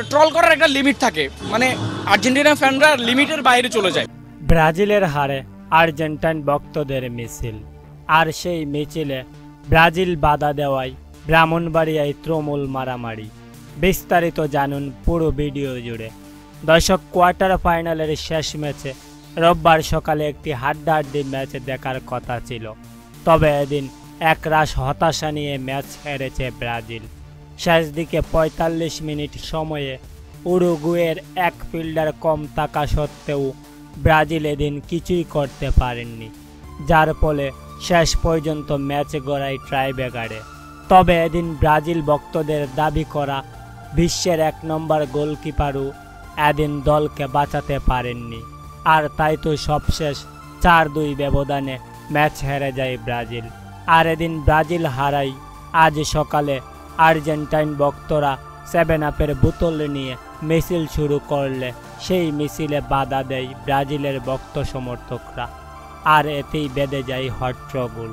Troll করার একটা limit থাকে, মানে আর্জেন্টিনা ফ্যানরা লিমিটের বাইরে চলে যায়। ব্রাজিলের হারে আর্জেন্টাইন ভক্তদের মিছিল, আর সেই মিছিলে ব্রাজিল বাধা দেওয়ায় ব্রাহ্মণবাড়িয়ায় তুমুল মারামারি। বিস্তারিত জানুন পুরো ভিডিও জুড়ে। দর্শক, কোয়ার্টার ফাইনালের শেষ ম্যাচে রোববার সকালে একটি হাড্ডাহাড্ডি ম্যাচ দেখার কথা ছিল, তবে এদিন একরাশ হতাশা নিয়ে ম্যাচ হেরেছে ব্রাজিল। শেষ দিকে ৪৫ মিনিট সময়ে উরুগুয়ের এক ফিল্ডার কম থাকা সত্ত্বেও ব্রাজিল এদিন কিছুই করতে পারেননি, যার ফলে শেষ পর্যন্ত ম্যাচ গড়ায় ট্রাইব্রেকারে। তবে এদিন ব্রাজিল ভক্তদের দাবি করা বিশ্বের ১ নম্বর গোলকিপারও এদিন দলকে বাঁচাতে পারেননি, আর তাই তো সবশেষ ৪-২ ব্যবধানে ম্যাচ হেরে যায় ব্রাজিল। আর এদিন ব্রাজিল হারায় আজ সকালে আর্জেন্টাইন ভক্তরা 7 আপের বোতল নিয়ে মিছিল শুরু করলে সেই মিছিলে বাধা দেয় ব্রাজিলের ভক্ত সমর্থকরা, আর এতেই বেঁধে যায় হট্টগোল।